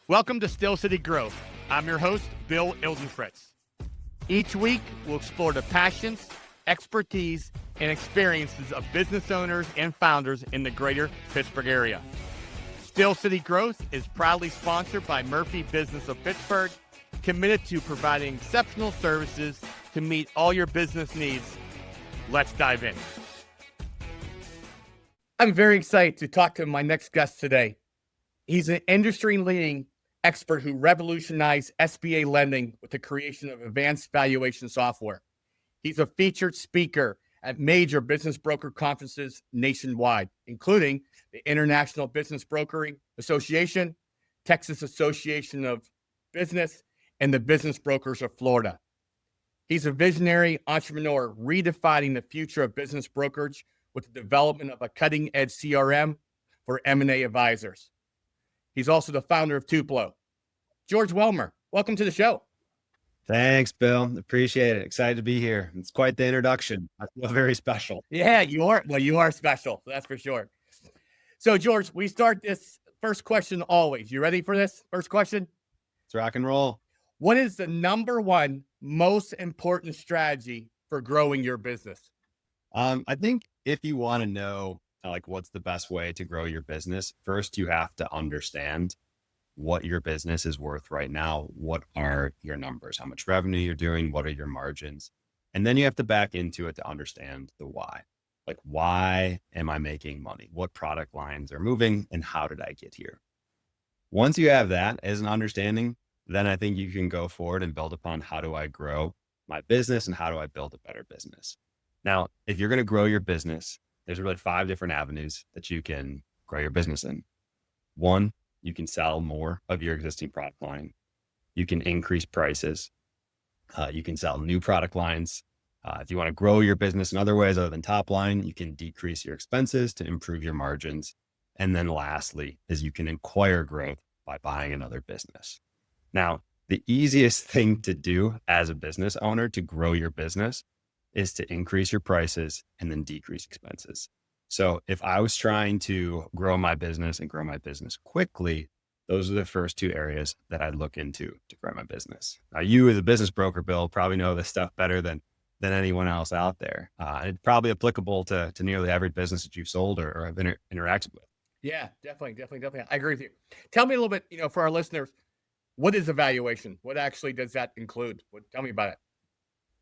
Welcome to Still City Growth. I'm your host, Bill Ildenfritz. Each week, we'll explore the passions, expertise, and experiences of business owners and founders in the greater Pittsburgh area. Still City Growth is proudly sponsored by Murphy Business of Pittsburgh, committed to providing exceptional services to meet all your business needs. Let's dive in. I'm very excited to talk to my next guest today. He's an industry-leading expert who revolutionized SBA lending with the creation of advanced valuation software. He's a featured speaker at major business broker conferences nationwide, including the International Business Brokering Association, Texas Association of Business, and the Business Brokers of Florida. He's a visionary entrepreneur redefining the future of business brokerage with the development of a cutting-edge CRM for M&A advisors. He's also the founder of Tupelo. George Wellmer, welcome to the show. Thanks, Bill. Appreciate it. Excited to be here. It's quite the introduction. I feel very special. Yeah, you are. Well, you are special. That's for sure. So, George, we start this first question always. You ready for this first question? Let's rock and roll. What is the number one most important strategy for growing your business? I think if you want to know what's the best way to grow your business, first you have to understand what your business is worth right now. What are your numbers? How much revenue you're doing? What are your margins? And then you have to back into it to understand the why. Like, why am I making money? What product lines are moving? And how did I get here? Once you have that as an understanding, then I think you can go forward and build upon how do I grow my business and how do I build a better business? Now, if you're going to grow your business, there's really 5 different avenues that you can grow your business in. 1, you can sell more of your existing product line. You can increase prices. You can sell new product lines. If you want to grow your business in other ways other than top line, you can decrease your expenses to improve your margins. And then lastly is you can acquire growth by buying another business. Now, the easiest thing to do as a business owner to grow your business is to increase your prices and then decrease expenses. So if I was trying to grow my business and grow my business quickly, those are the first 2 areas that I'd look into to grow my business. Now, you as a business broker, Bill, probably know this stuff better than anyone else out there. It's probably applicable to nearly every business that you've sold or have interacted with. Yeah, definitely. I agree with you. Tell me a little bit, for our listeners, what is a valuation? What actually does that include? Tell me about it.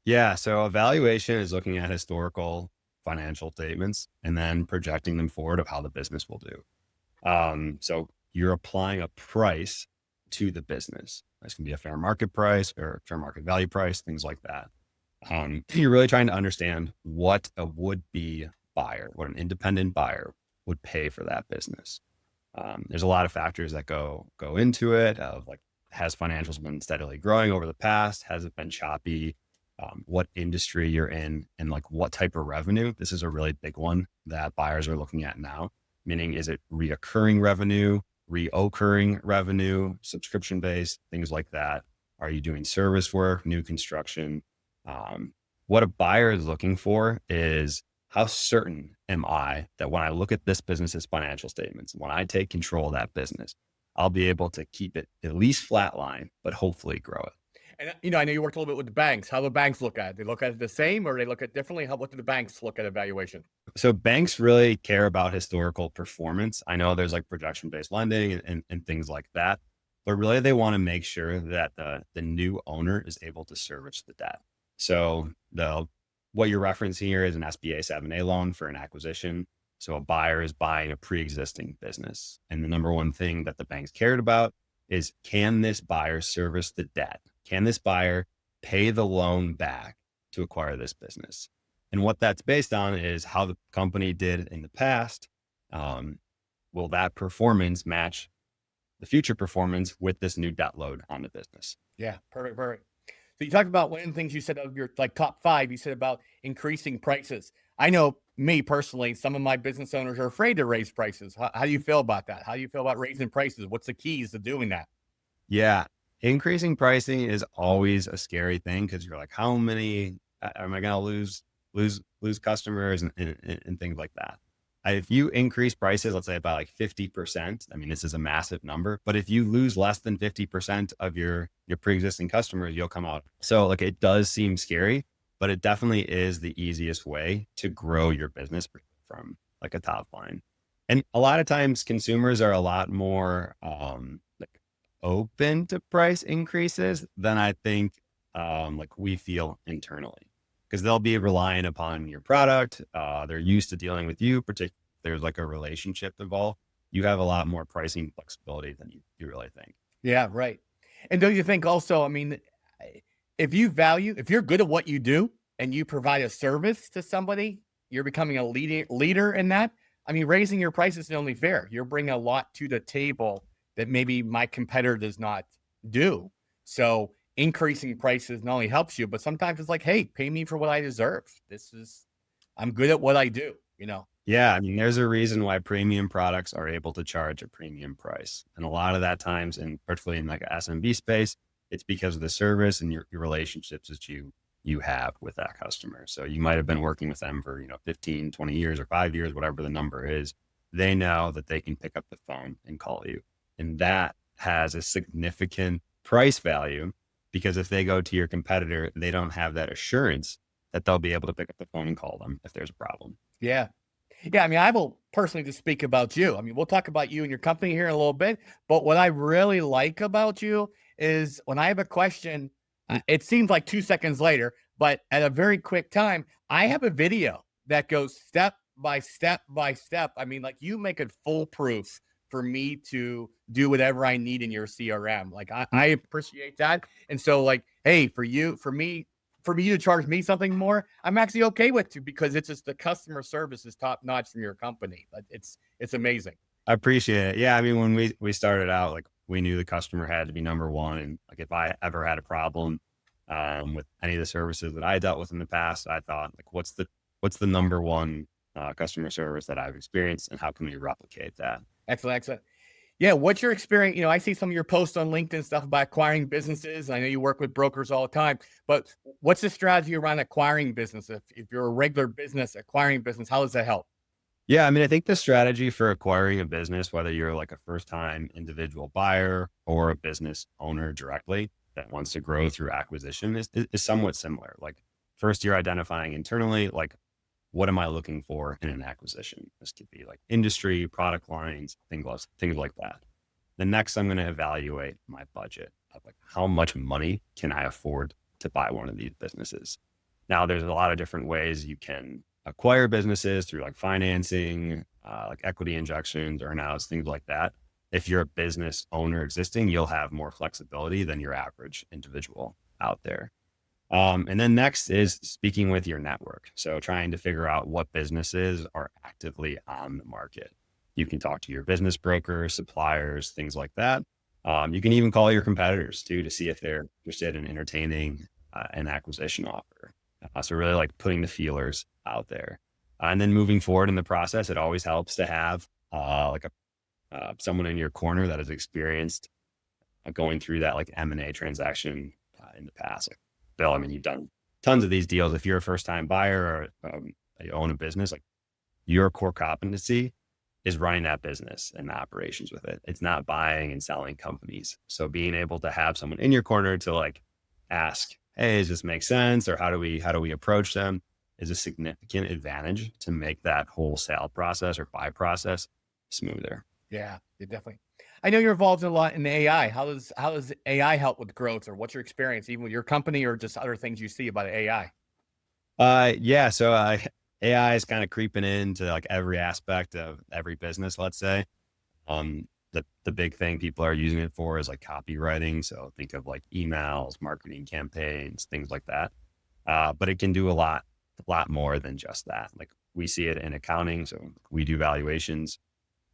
Yeah. So a valuation is looking at historical financial statements and then projecting them forward of how the business will do. So you're applying a price to the business. This can be a fair market price or fair market value price, things like that. You're really trying to understand what a would-be buyer, what an independent buyer would pay for that business. There's a lot of factors that go into it of has financials been steadily growing over the past? Has it been choppy? What industry you're in and what type of revenue. This is a really big one that buyers are looking at now, meaning is it reoccurring revenue, reoccurring revenue, subscription-based, things like that. Are you doing service work, new construction? What a buyer is looking for is how certain am I that when I look at this business's financial statements, when I take control of that business, I'll be able to keep it at least flatline, but hopefully grow it. And I know you worked a little bit with the banks. How do the banks look at it? They look at it the same or they look at it differently? What do the banks look at evaluation? So banks really care about historical performance. I know there's projection-based lending and things like that, but really they want to make sure that the new owner is able to service the debt. So what you're referencing here is an SBA 7A loan for an acquisition. So a buyer is buying a pre-existing business. And the number one thing that the banks cared about is, can this buyer service the debt? Can this buyer pay the loan back to acquire this business? And what that's based on is how the company did in the past. Will that performance match the future performance with this new debt load on the business? Yeah, perfect. So you talked about one of the things you said of your top 5, you said about increasing prices. I know me personally, some of my business owners are afraid to raise prices. How do you feel about that? How do you feel about raising prices? What's the keys to doing that? Yeah. Increasing pricing is always a scary thing because you're how many am I going to lose customers and things like that. if you increase prices, let's say by like 50%, I mean, this is a massive number, but if you lose less than 50% of your pre-existing customers, you'll come out. So like, it does seem scary, but it definitely is the easiest way to grow your business from like a top line. And a lot of times consumers are a lot more, like open to price increases than I think, like we feel internally, because they'll be relying upon your product. They're used to dealing with you, particularly if there's like a relationship involved. You have a lot more pricing flexibility than you really think. Yeah, right. And don't you think also, I mean, if you're good at what you do and you provide a service to somebody, you're becoming a leader in that. I mean, raising your prices is only fair. You're bringing a lot to the table that maybe my competitor does not do. So increasing prices not only helps you, but sometimes it's like, hey, pay me for what I deserve. I'm good at what I do, you know? Yeah, I mean, there's a reason why premium products are able to charge a premium price. And a lot of that times, and particularly in like a SMB space, it's because of the service and your relationships that you have with that customer. So you might have been working with them for, 15, 20 years or 5 years, whatever the number is. They know that they can pick up the phone and call you. And that has a significant price value, because if they go to your competitor, they don't have that assurance that they'll be able to pick up the phone and call them if there's a problem. Yeah. Yeah, I mean, I will personally just speak about you. I mean, we'll talk about you and your company here in a little bit, but what I really like about you is when I have a question, it seems like 2 seconds later, but at a very quick time, I have a video that goes step by step by step. I mean, like, you make it foolproof for me to do whatever I need in your CRM. Like, I appreciate that. And so, like, hey, for me to charge me something more, I'm actually okay with you, because it's just the customer service is top notch from your company. But it's amazing. I appreciate it. Yeah. I mean, when we started out, like, we knew the customer had to be number one. And like, if I ever had a problem, with any of the services that I dealt with in the past, I thought, like, what's the number one, customer service that I've experienced, and how can we replicate that? Excellent, excellent. Yeah, what's your experience? I see some of your posts on LinkedIn stuff about acquiring businesses. I know you work with brokers all the time, but what's the strategy around acquiring business? If you're a regular business, acquiring business, how does that help? Yeah. I mean, I think the strategy for acquiring a business, whether you're like a first time individual buyer or a business owner directly that wants to grow through acquisition, is somewhat similar. Like, first, you're identifying internally, like, what am I looking for in an acquisition? This could be like industry, product lines, things like that. The next, I'm going to evaluate my budget of like, how much money can I afford to buy one of these businesses? Now, there's a lot of different ways you can acquire businesses through like financing, like equity injections, earnouts, things like that. If you're a business owner existing, you'll have more flexibility than your average individual out there. And then next is speaking with your network. So trying to figure out what businesses are actively on the market. You can talk to your business brokers, suppliers, things like that. You can even call your competitors too, to see if they're interested in entertaining an acquisition offer. So really like putting the feelers out there. And then moving forward in the process, it always helps to have someone in your corner that has experienced going through that like M&A transaction in the past. Like, Bill, I mean, you've done tons of these deals. If you're a first time buyer or you own a business, like, your core competency is running that business and the operations with it. It's not buying and selling companies. So being able to have someone in your corner to like ask, hey, does this make sense? Or how do we approach them, is a significant advantage to make that whole sale process or buy process smoother. Yeah, definitely. I know you're involved in a lot in AI. How does AI help with growth, or what's your experience, even with your company or just other things you see about AI? Yeah. So AI is kind of creeping into like every aspect of every business, let's say. The big thing people are using it for is like copywriting. So think of like emails, marketing campaigns, things like that. But it can do a lot more than just that. Like, we see it in accounting. So we do valuations.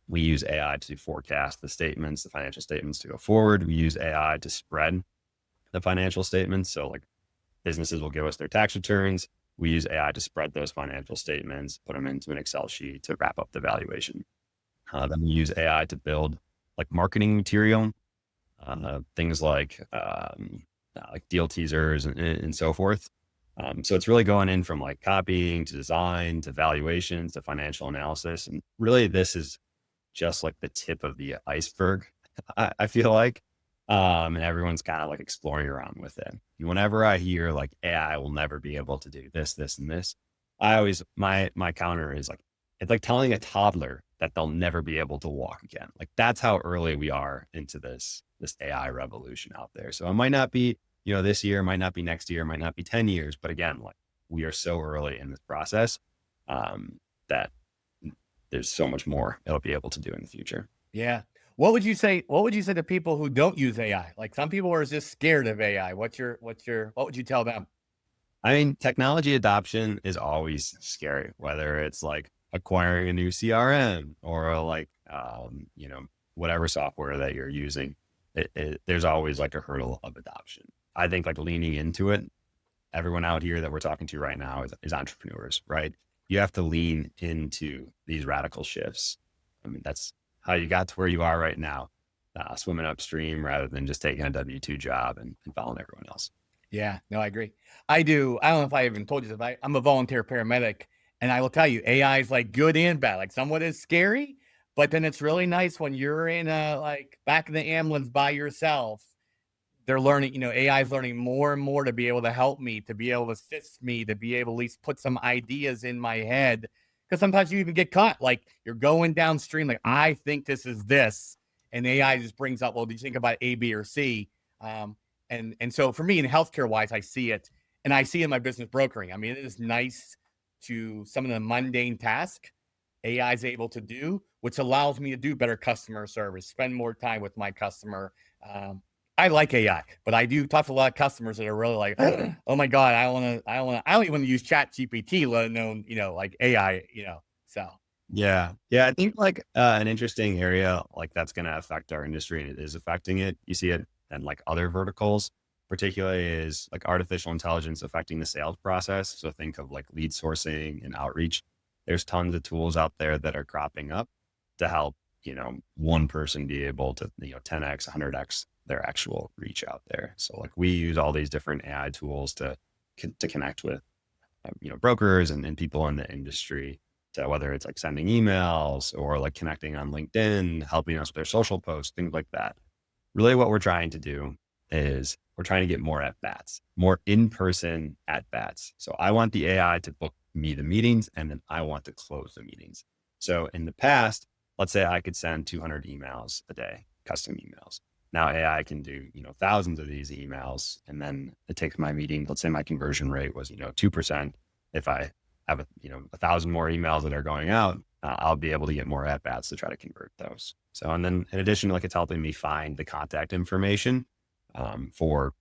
We use AI to forecast the financial statements to go forward. We use AI to spread the financial statements. So like, businesses will give us their tax returns. We use AI to spread those financial statements, put them into an Excel sheet to wrap up the valuation. Then we use AI to build like marketing material, things like deal teasers and so forth. So it's really going in from like copying to design to valuations to financial analysis. And really, this is just like the tip of the iceberg, I feel like. And everyone's kind of like exploring around with it. And whenever I hear like AI will never be able to do this, this, and this, I always, my counter is like, it's like telling a toddler that they'll never be able to walk again. Like that's how early we are into this AI revolution out there. So it might not be, this year, might not be next year, might not be 10 years, but again, like we are so early in this process that there's so much more it'll be able to do in the future. Yeah. What would you say to people who don't use AI? Like some people are just scared of AI. What would you tell them? I mean, technology adoption is always scary, whether it's like acquiring a new CRM or like, whatever software that you're using. There's always like a hurdle of adoption. I think like leaning into it, everyone out here that we're talking to right now is entrepreneurs, right? You have to lean into these radical shifts. I mean, that's how you got to where you are right now, swimming upstream rather than just taking a W-2 job and following everyone else. Yeah, no, I agree. I do. I don't know if I even told you this. I'm a volunteer paramedic, and I will tell you, AI is like good and bad. Like somewhat is scary, but then it's really nice when you're in like back in the ambulance by yourself. They're learning, AI is learning more and more to be able to help me, to be able to assist me, to be able to at least put some ideas in my head. Because sometimes you even get caught, like you're going downstream, like I think this is this, and AI just brings up, well, did you think about A, B, or C? And so for me, in healthcare wise, I see it, and I see it in my business brokering. I mean, it is nice to some of the mundane tasks AI is able to do, which allows me to do better customer service, spend more time with my customer. I like AI, but I do talk to a lot of customers that are really like, oh my God, I don't even want to use Chat GPT, let alone, like AI, so. Yeah. Yeah. I think like an interesting area like that's going to affect our industry and it is affecting it. You see it in like other verticals, particularly is like artificial intelligence affecting the sales process. So think of like lead sourcing and outreach. There's tons of tools out there that are cropping up to help, one person be able to, 10x, 100x their actual reach out there. So like we use all these different AI tools to connect with, brokers and people in the industry to whether it's like sending emails or like connecting on LinkedIn, helping us with their social posts, things like that. Really what we're trying to do is we're trying to get more at bats, more in-person at bats. So I want the AI to book me the meetings and then I want to close the meetings. So in the past, let's say I could send 200 emails a day, custom emails. Now AI can do, thousands of these emails and then it takes my meeting. Let's say my conversion rate was, 2%. If I have 1,000 more emails that are going out, I'll be able to get more at bats to try to convert those. So, and then in addition, like it's helping me find the contact information for,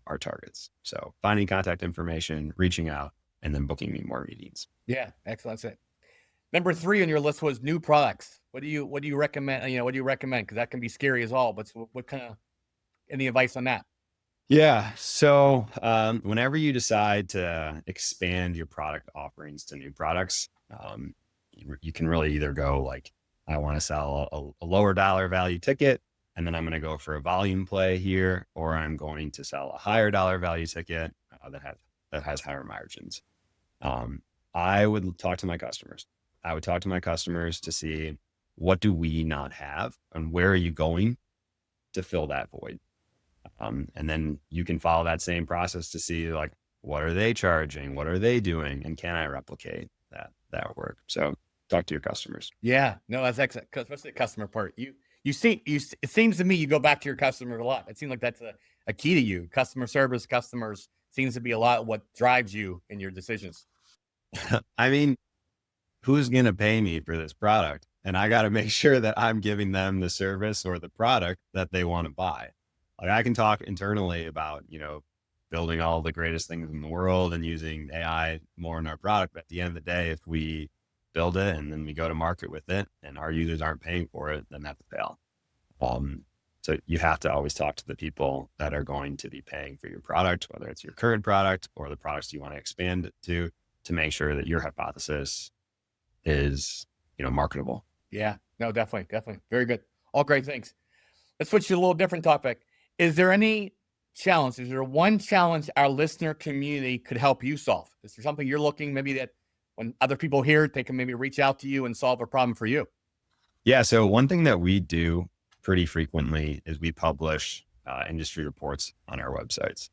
our targets. So finding contact information, reaching out, and then booking me more meetings. Yeah, excellent. That's it. Number 3 on your list was new products. What do you recommend? What do you recommend? Because that can be scary as all. But what kind of any advice on that? Yeah. So whenever you decide to expand your product offerings to new products, you can really either go like, I want to sell a lower dollar value ticket, and then I'm going to go for a volume play here, or I'm going to sell a higher dollar value ticket that has higher margins. I would talk to my customers. I would talk to my customers to see what do we not have and where are you going to fill that void. And then you can follow that same process to see like, what are they charging? What are they doing? And can I replicate that work? So talk to your customers. Yeah, no, that's excellent. Especially the customer part. It seems to me you go back to your customer a lot. It seems like that's a key to you. Customer service, customers seems to be a lot of what drives you in your decisions. I mean, who's going to pay me for this product? And I got to make sure that I'm giving them the service or the product that they want to buy. Like I can talk internally about, building all the greatest things in the world and using AI more in our product. But at the end of the day, if we build it and then we go to market with it and our users aren't paying for it, then that's a fail. So you have to always talk to the people that are going to be paying for your product, whether it's your current product or the products you want to expand it to make sure that your hypothesis is, marketable. Yeah, no, definitely. Very good. All great things. Let's switch to a little different topic. Is there any challenge, is there one challenge our listener community could help you solve? Is there something you're looking maybe that when other people hear it, they can maybe reach out to you and solve a problem for you? Yeah. So one thing that we do pretty frequently is we publish industry reports on our websites.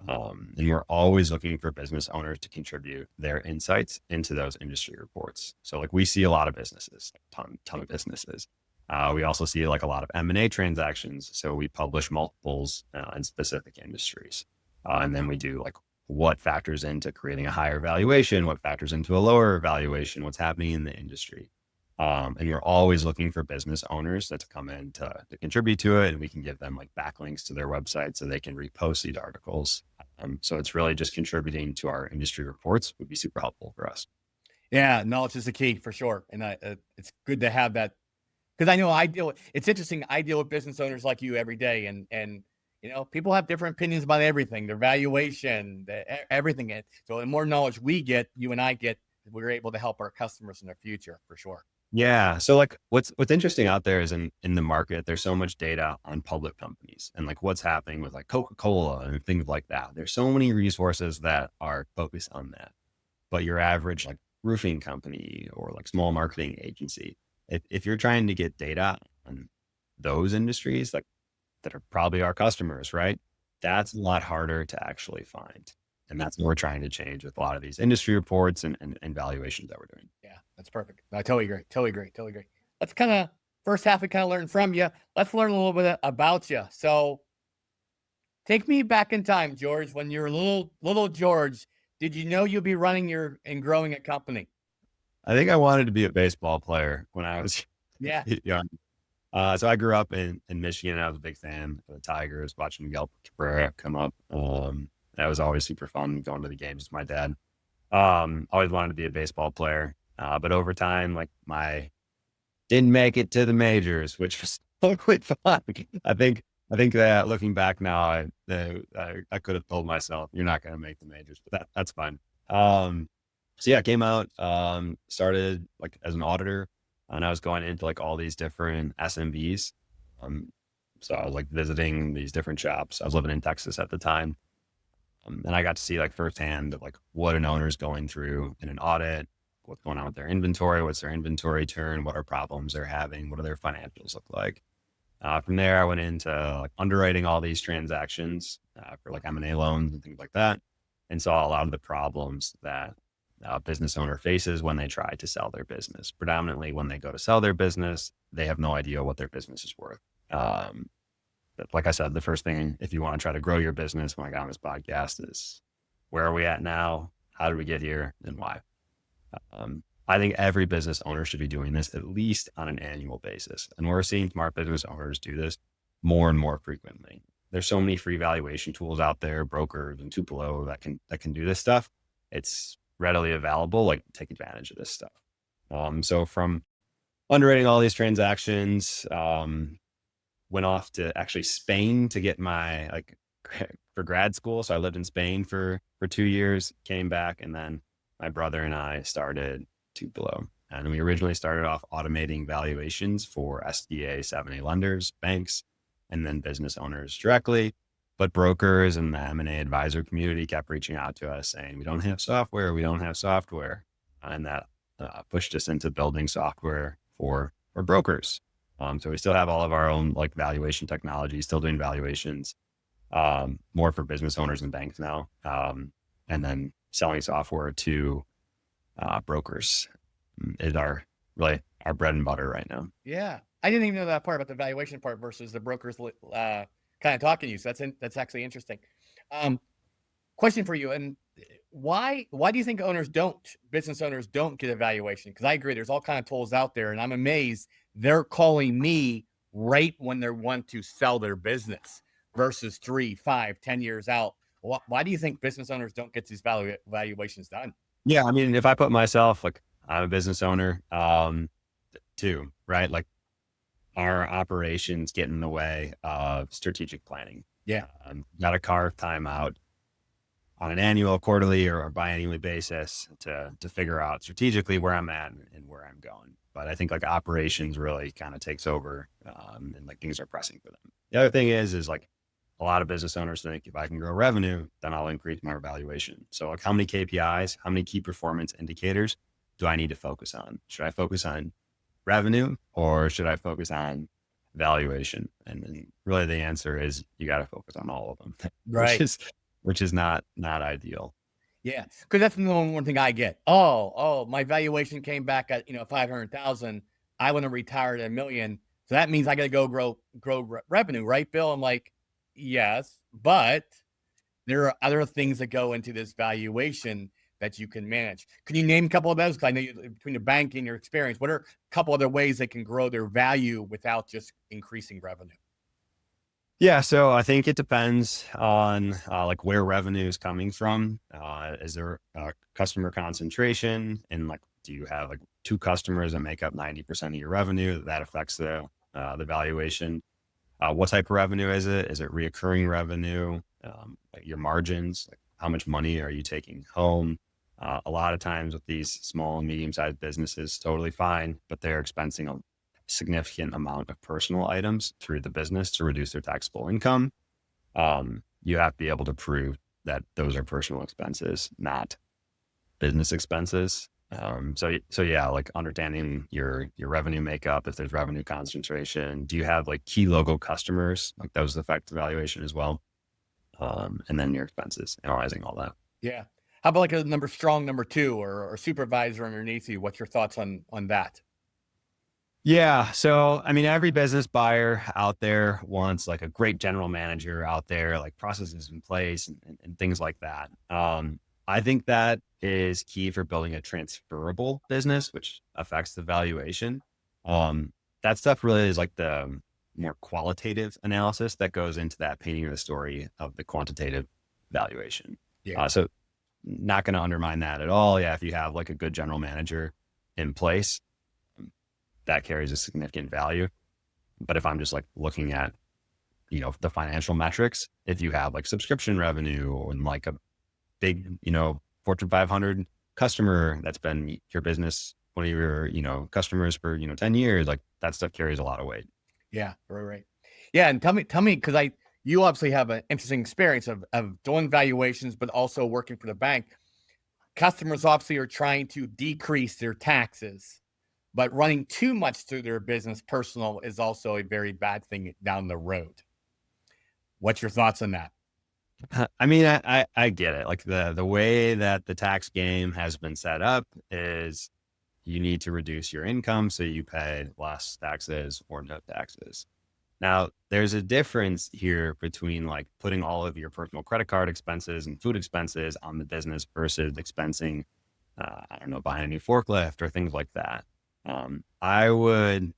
And we're always looking for business owners to contribute their insights into those industry reports. So like we see a lot of businesses, ton of businesses. We also see like a lot of M&A transactions. So we publish multiples in specific industries. And then we do like what factors into creating a higher valuation, what factors into a lower valuation, what's happening in the industry. And you're always looking for business owners that to come in to contribute to it. And we can give them like backlinks to their website so they can repost these articles. So it's really just contributing to our industry reports would be super helpful for us. Yeah, knowledge is the key for sure. And it's good to have that because I know it's interesting. I deal with business owners like you every day and people have different opinions about everything, their valuation, everything. So the more knowledge we get, you and I get, we're able to help our customers in the future for sure. Yeah. So like what's interesting out there is in the market, there's so much data on public companies and like what's happening with like Coca-Cola and things like that. There's so many resources that are focused on that. But your average like roofing company or like small marketing agency, if you're trying to get data on those industries, like that are probably our customers, right? That's a lot harder to actually find. And that's what we're trying to change with a lot of these industry reports and valuations that we're doing. Yeah, that's perfect. I totally agree. Totally agree. Let's kind of first half we kind of learn from you. Let's learn a little bit about you. So take me back in time, George, when you were little George. Did you know you'd be running and growing a company? I think I wanted to be a baseball player when I was Yeah. young. So I grew up in Michigan. And I was a big fan of the Tigers, watching Miguel Cabrera come up. That was always super fun going to the games with my dad. Always wanted to be a baseball player. But over time, like didn't make it to the majors, which was totally fun. I think that looking back now, I could have told myself, you're not going to make the majors, but that's fine. So yeah, I came out, started like as an auditor and I was going into like all these different SMBs. So I was like visiting these different shops. I was living in Texas at the time. And I got to see like firsthand like what an owner is going through in an audit, what's going on with their inventory, what's their inventory turn, what are problems they're having, what do their financials look like. From there, I went into like underwriting all these transactions for like M&A loans and things like that, and saw a lot of the problems that a business owner faces when they try to sell their business. Predominantly when they go to sell their business, they have no idea what their business is worth. But like I said, the first thing, if you want to try to grow your business, when I got on this podcast, is where are we at now? How did we get here and why? I think every business owner should be doing this at least on an annual basis. And we're seeing smart business owners do this more and more frequently. There's so many free valuation tools out there, brokers and Tupelo that can do this stuff. It's readily available. Like take advantage of this stuff. So from underwriting all these transactions, went off to actually Spain to get my for grad school. So I lived in Spain for 2 years, came back, and then my brother and I started Tupelo. And we originally started off automating valuations for SBA 7A lenders, banks, and then business owners directly. But brokers and the M&A advisor community kept reaching out to us saying, we don't have software. And that pushed us into building software for brokers. So we still have all of our own like valuation technology, still doing valuations, more for business owners and banks now. And then selling software to brokers is our bread and butter right now. Yeah. I didn't even know that part about the valuation part versus the brokers kind of talking to you. So that's actually interesting. Question for you. And why do you think business owners don't get a valuation? Because I agree, there's all kind of tools out there and I'm amazed they're calling me right when they want to sell their business versus 3, 5, 10 years out. Why do you think business owners don't get these valuations done? Yeah. I mean, if I put myself, like I'm a business owner, too, right? Like our operations get in the way of strategic planning. Yeah. Got to carve time out on an annual, quarterly, or biannually basis to figure out strategically where I'm at and where I'm going. But I think like operations really kind of takes over and like things are pressing for them. The other thing is like a lot of business owners think if I can grow revenue, then I'll increase my valuation. So like how many KPIs, how many key performance indicators do I need to focus on? Should I focus on revenue or should I focus on valuation? And then really the answer is you got to focus on all of them, Right. which is not ideal. Yeah. Cause that's the one thing I get. Oh, my valuation came back at, 500,000. I want to retire at 1 million. So that means I got to go grow revenue, right, Bill? I'm like, yes, but there are other things that go into this valuation that you can manage. Can you name a couple of those? Because I know between the bank and your experience, what are a couple other ways they can grow their value without just increasing revenue? Yeah, so I think it depends on like where revenue is coming from. Is there customer concentration, and like do you have like two customers that make up 90% of your revenue? That affects the valuation. What type of revenue is it? Is it reoccurring revenue? Like your margins, like how much money are you taking home? A lot of times with these small and medium-sized businesses, totally fine, but they're expensing a significant amount of personal items through the business to reduce their taxable income. You have to be able to prove that those are personal expenses, not business expenses. So yeah, like understanding your revenue makeup, if there's revenue concentration, do you have like key logo customers? Like those affect the valuation as well. And then your expenses, analyzing all that. Yeah. How about like a strong number two or supervisor underneath you? What's your thoughts on that? Yeah. So, I mean, every business buyer out there wants like a great general manager out there, like processes in place and things like that. I think that is key for building a transferable business, which affects the valuation. Um, that stuff really is like the more qualitative analysis that goes into that painting of the story of the quantitative valuation. Yeah. So not going to undermine that at all. Yeah. If you have like a good general manager in place, that carries a significant value. But if I'm just like looking at, the financial metrics, if you have like subscription revenue and like a big, Fortune 500 customer that's been your business, one of your, customers for, 10 years, like that stuff carries a lot of weight. Yeah. Right. Yeah. And tell me, because you obviously have an interesting experience of doing valuations, but also working for the bank. Customers obviously are trying to decrease their taxes, but running too much through their business personal is also a very bad thing down the road. What's your thoughts on that? I mean, I get it. Like the way that the tax game has been set up is you need to reduce your income so you pay less taxes or no taxes. Now, there's a difference here between like putting all of your personal credit card expenses and food expenses on the business versus expensing, I don't know, buying a new forklift or things like that. I would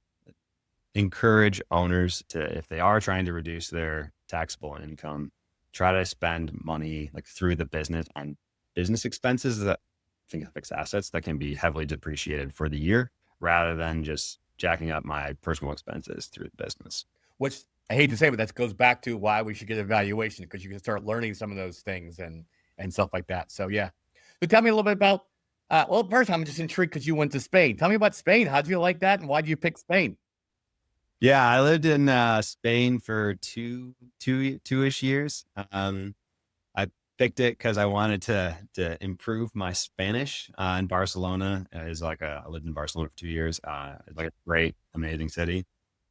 encourage owners to, if they are trying to reduce their taxable income, try to spend money like through the business on business expenses that I think fixed assets that can be heavily depreciated for the year rather than just jacking up my personal expenses through the business. Which I hate to say, but that goes back to why we should get a valuation, because you can start learning some of those things and stuff like that. So yeah. So tell me a little bit about. Well, first I'm just intrigued because you went to Spain. Tell me about Spain. How'd you like that, and why did you pick Spain? Yeah, I lived in Spain for two-ish years. I picked it because I wanted to improve my Spanish. In Barcelona is like I lived in Barcelona for 2 years. It's like a great, amazing city.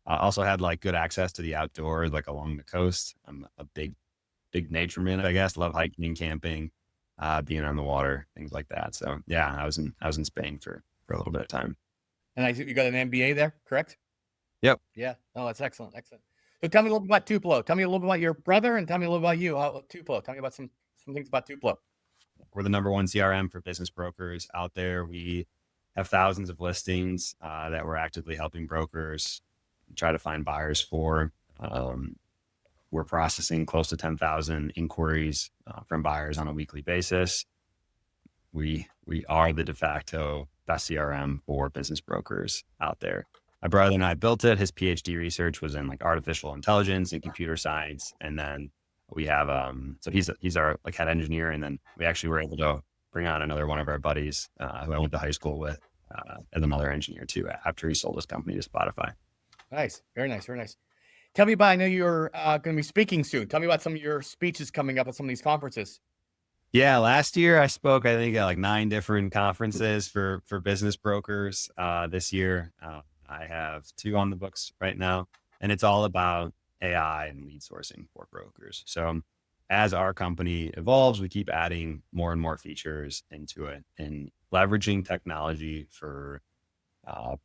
I also had like good access to the outdoors, like along the coast. I'm a big nature man, I guess. Love hiking and camping, being on the water, things like that. So yeah, I was in Spain for a little bit of time. And I see you got an MBA there, correct? Yep. Yeah. Oh, that's excellent. Excellent. So tell me a little bit about Tupelo. Tell me a little bit about your brother, and tell me a little about you. Tupelo. Tell me about some things about Tupelo. We're the number one CRM for business brokers out there. We have thousands of listings that we're actively helping brokers try to find buyers for. We're processing close to 10,000 inquiries from buyers on a weekly basis. We are the de facto best CRM for business brokers out there. My brother and I built it. His PhD research was in like artificial intelligence and computer science. And then we have, so he's our like head engineer. And then we actually were able to bring on another one of our buddies who I went to high school with as another engineer too, after he sold his company to Spotify. Nice. Very nice. Very nice. Tell me about, I know you're going to be speaking soon. Tell me about some of your speeches coming up at some of these conferences. Yeah, last year I spoke, I think, at like 9 different conferences for business brokers. This year, I have 2 on the books right now, and it's all about AI and lead sourcing for brokers. So as our company evolves, we keep adding more and more features into it and leveraging technology for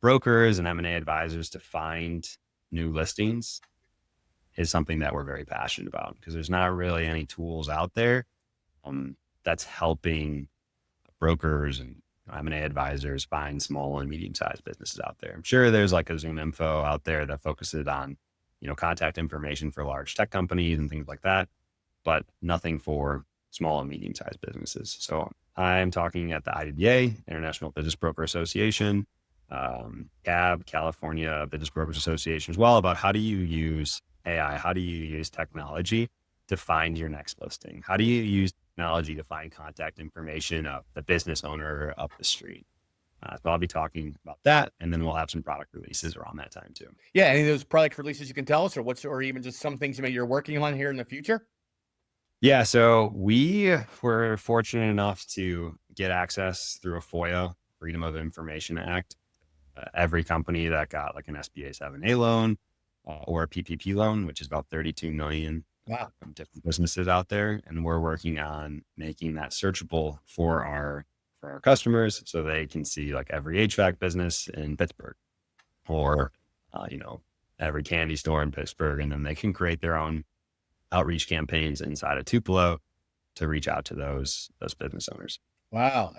brokers and M&A advisors to find new listings is something that we're very passionate about because there's not really any tools out there that's helping brokers and M&A advisors find small and medium-sized businesses out there. I'm sure there's like a Zoom Info out there that focuses on, contact information for large tech companies and things like that, but nothing for small and medium-sized businesses. So I'm talking at the IBBA, International Business Broker Association, CAB, California Business Brokers Association as well, about how do you use AI? How do you use technology to find your next listing? How do you use technology to find contact information of the business owner up the street? So I'll be talking about that, and then we'll have some product releases around that time too. Yeah, any of those product releases you can tell us, or even just some things maybe you're working on here in the future? Yeah, so we were fortunate enough to get access through a FOIA, Freedom of Information Act. Every company that got like an SBA 7A loan or a PPP loan, which is about 32 million from different businesses out there. And we're working on making that searchable for our customers so they can see like every HVAC business in Pittsburgh or, every candy store in Pittsburgh. And then they can create their own outreach campaigns inside of Tupelo to reach out to those business owners. Wow,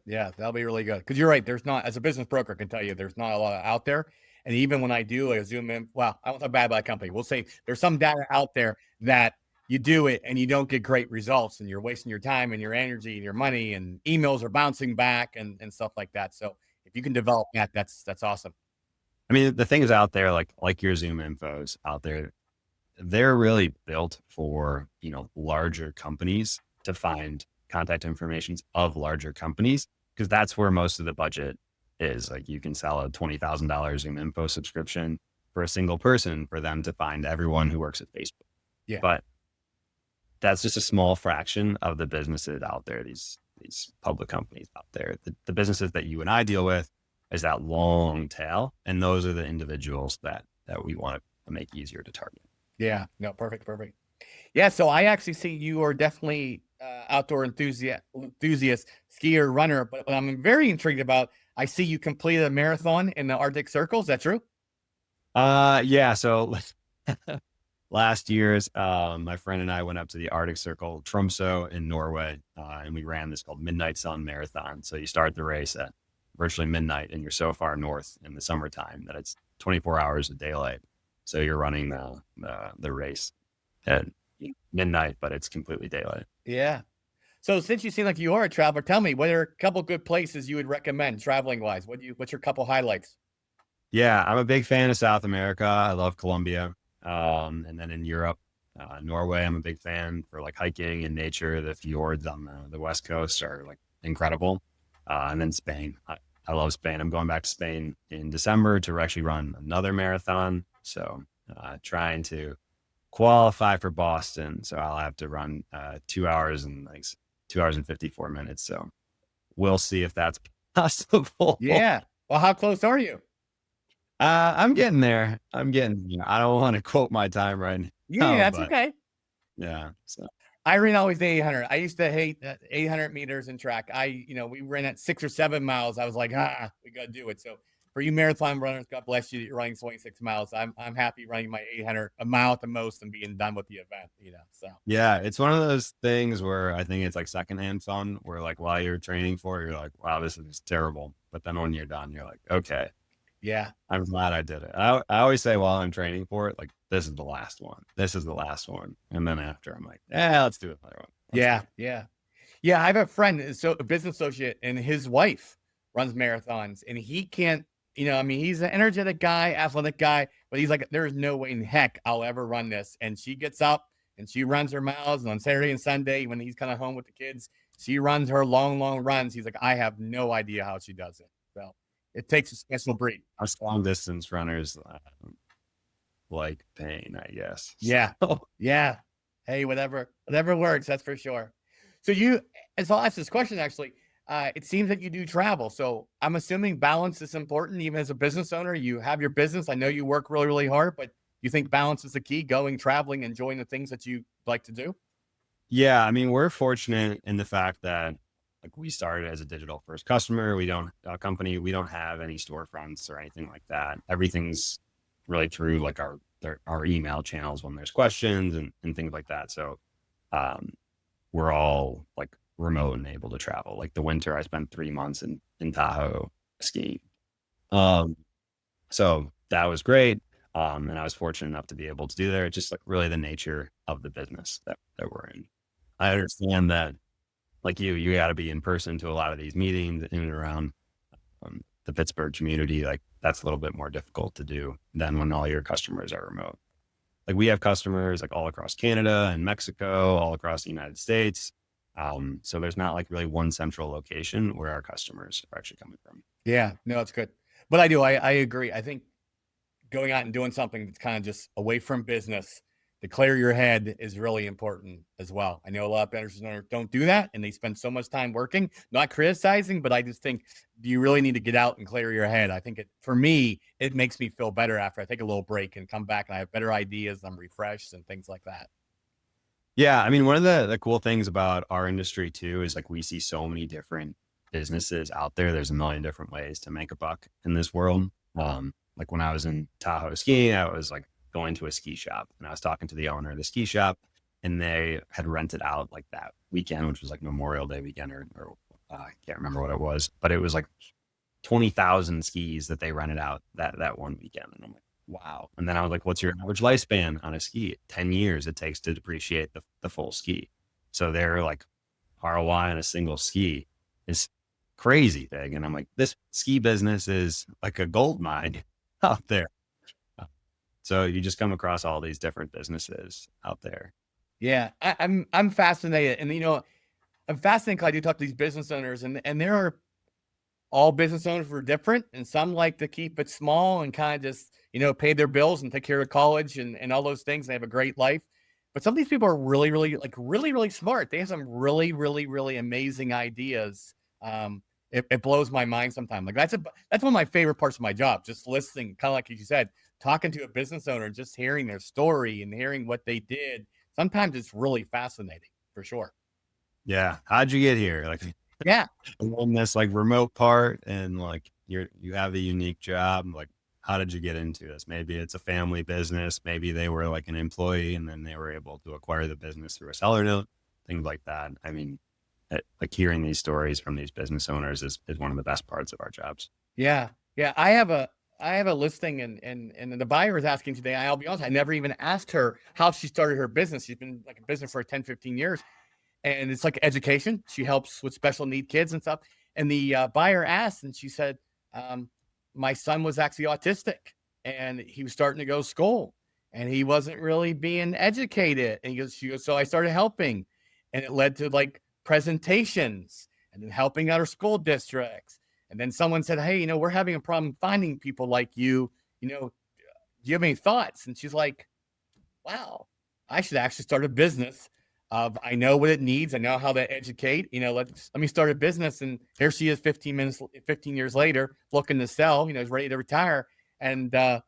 yeah, that'll be really good. Because you're right, there's not, as a business broker, I can tell you, there's not a lot out there. And even when I do like a Zoom in, well, I won't talk bad about a company. We'll say there's some data out there that you do it and you don't get great results, and you're wasting your time and your energy and your money, and emails are bouncing back and stuff like that. So if you can develop that, that's awesome. I mean, the things out there, like your Zoom infos out there, they're really built for, larger companies to find contact informations of larger companies, because that's where most of the budget is. Like you can sell a $20,000 Zoom info subscription for a single person for them to find everyone who works at Facebook. Yeah. But that's just a small fraction of the businesses out there, these public companies out there. The businesses that you and I deal with is that long tail. And those are the individuals that we want to make easier to target. Yeah, no, perfect. Yeah, so I actually see you are definitely outdoor enthusiast, skier, runner, but what I'm very intrigued about, I see you completed a marathon in the Arctic Circle. Is that true? Yeah. So last year's, my friend and I went up to the Arctic Circle, Tromsø in Norway, and we ran this called Midnight Sun Marathon. So you start the race at virtually midnight, and you're so far north in the summertime that it's 24 hours of daylight. So you're running the race at midnight, but it's completely daylight. Yeah. So since you seem like you are a traveler, tell me, what are a couple good places you would recommend traveling wise? What's your couple highlights? Yeah, I'm a big fan of South America. I love Colombia. And then in Europe, Norway, I'm a big fan for like hiking and nature. The fjords on the West Coast are like incredible. And then Spain. I love Spain. I'm going back to Spain in December to actually run another marathon. So trying to qualify for Boston. So I'll have to run 2 hours and 54 minutes. So we'll see if that's possible. Yeah. Well, how close are you? I'm getting there. I don't want to quote my time right now. Yeah, that's okay. Yeah. So I ran always the 800. I used to hate 800 meters in track. We ran at 6 or 7 miles. I was like, we got to do it. So for you marathon runners, God bless you. You're running 26 miles. I'm happy running my 800, a mile at the most, and being done with the event, So yeah, it's one of those things where I think it's like secondhand fun, where like while you're training for it, you're like, wow, this is terrible. But then when you're done, you're like, okay. Yeah. I'm glad I did it. I always say while I'm training for it, like, this is the last one. This is the last one. And then after, I'm like, let's do another one. Yeah. I have a friend, a business associate, and his wife runs marathons, and he can't, he's an energetic guy, athletic guy, but he's like, there's no way in heck I'll ever run this. And she gets up and she runs her miles. And on Saturday and Sunday, when he's kind of home with the kids, she runs her long runs. He's like, I have no idea how she does it. So it takes a special breed. Us long distance runners, like pain, I guess. Yeah. So, Yeah. Hey, whatever works, that's for sure. So I'll ask this question actually. It seems that you do travel. So I'm assuming balance is important even as a business owner. You have your business. I know you work really, really hard, but you think balance is the key, going, traveling, enjoying the things that you like to do? yeah, I mean, we're fortunate in the fact that like we started as a digital first customer. We don't a company. We don't have any storefronts or anything like that. Everything's really through like our email channels when there's questions and things like that. So um, we're all like remote and able to travel. Like the winter, I spent 3 months in Tahoe skiing. Um, so that was great. And I was fortunate enough to be able to do there. It's just like really the nature of the business that we're in. I understand that like you got to be in person to a lot of these meetings in and around the Pittsburgh community. Like that's a little bit more difficult to do than when all your customers are remote. Like we have customers like all across Canada and Mexico, all across the United States. So there's not like really one central location where our customers are actually coming from. Yeah, no, it's good. But I agree. I think going out and doing something that's kind of just away from business to clear your head is really important as well. I know a lot of business owners don't do that and they spend so much time working, not criticizing, but I just think you really need to get out and clear your head. I think for me, it makes me feel better after I take a little break and come back and I have better ideas. I'm refreshed and things like that. Yeah, I mean, one of the cool things about our industry too is like we see so many different businesses out there. There's a million different ways to make a buck in this world. Like when I was in Tahoe skiing, I was like going to a ski shop and I was talking to the owner of the ski shop, and they had rented out like that weekend, which was like Memorial Day weekend, or I can't remember what it was, but it was like 20,000 skis that they rented out that one weekend. And I'm like, wow. And then I was like, what's your average lifespan on a ski? 10 years it takes to depreciate the full ski. So they're like ROI on a single ski is crazy thing. And I'm like, this ski business is like a gold mine out there. So you just come across all these different businesses out there. Yeah, I'm fascinated. And I'm fascinated because I do talk to these business owners and there are all business owners were different, and some like to keep it small and kind of just pay their bills and take care of college and all those things. They have a great life, but some of these people are really, really really, really smart. They have some really, really, really amazing ideas. It blows my mind sometimes. Like that's one of my favorite parts of my job, just listening, kind of like you said, talking to a business owner and just hearing their story and hearing what they did. Sometimes it's really fascinating, for sure. Yeah. How'd you get here? Like Yeah. on this like remote part, and like you have a unique job. Like, how did you get into this? Maybe it's a family business. Maybe they were like an employee and then they were able to acquire the business through a seller note, things like that. I mean, like hearing these stories from these business owners is one of the best parts of our jobs. Yeah. Yeah. I have a listing and the buyer is asking today. I'll be honest, I never even asked her how she started her business. She's been like a business for 10, 15 years. And it's like education. She helps with special need kids and stuff. And the buyer asked, and she said, my son was actually autistic and he was starting to go to school and he wasn't really being educated. And she goes, so I started helping, and it led to like presentations and then helping out her school districts. And then someone said, hey, we're having a problem finding people like you. Do you have any thoughts? And she's like, wow, I should actually start a business. I know what it needs. I know how to educate. Let me start a business. And here she is, 15 years later, looking to sell. Is ready to retire. And I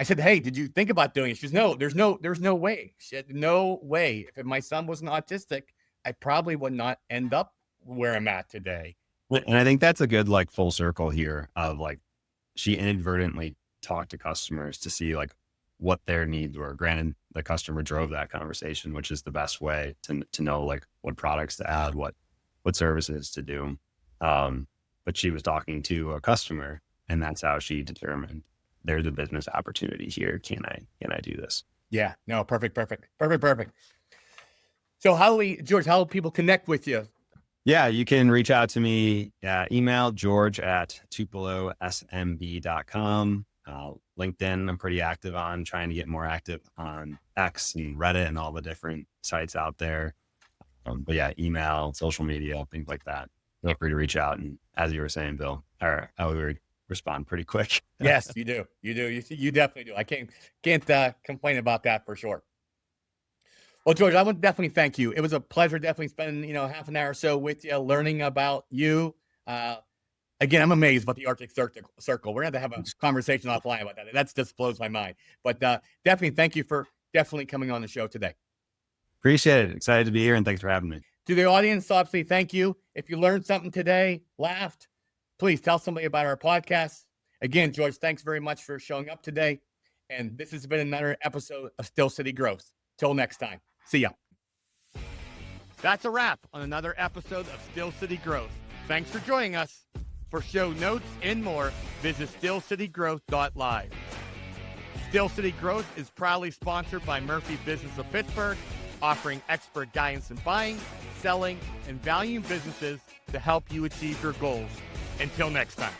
said, hey, did you think about doing it? She goes, no, there's no way. She said, no way. If my son wasn't autistic, I probably would not end up where I'm at today. And I think that's a good like full circle here of like she inadvertently talked to customers to see like what their needs were. Granted, the customer drove that conversation, which is the best way to know like what products to add, what services to do. But she was talking to a customer, and that's how she determined there's a business opportunity here. Can I do this? Yeah, no, perfect. So George, how do people connect with you? Yeah, you can reach out to me, email george@tupelosmb.com. LinkedIn, I'm pretty active on, trying to get more active on X and Reddit and all the different sites out there. But yeah, email, social media, things like that. Feel free to reach out. And as you were saying, Bill, or how we were respond pretty quick. Yes, you do. You do. You definitely do. I can't complain about that for sure. Well, George, I would definitely thank you. It was a pleasure definitely spending, half an hour or so with you, learning about you. Again, I'm amazed about the Arctic Circle. We're going to have a conversation offline about that. That just blows my mind. But definitely thank you for definitely coming on the show today. Appreciate it. Excited to be here, and thanks for having me. To the audience, obviously, thank you. If you learned something today, laughed, please tell somebody about our podcast. Again, George, thanks very much for showing up today. And this has been another episode of Steel City Growth. Till next time. See ya. That's a wrap on another episode of Steel City Growth. Thanks for joining us. For show notes and more, visit steelcitygrowth.live. Steel City Growth is proudly sponsored by Murphy Business of Pittsburgh, offering expert guidance in buying, selling, and valuing businesses to help you achieve your goals. Until next time.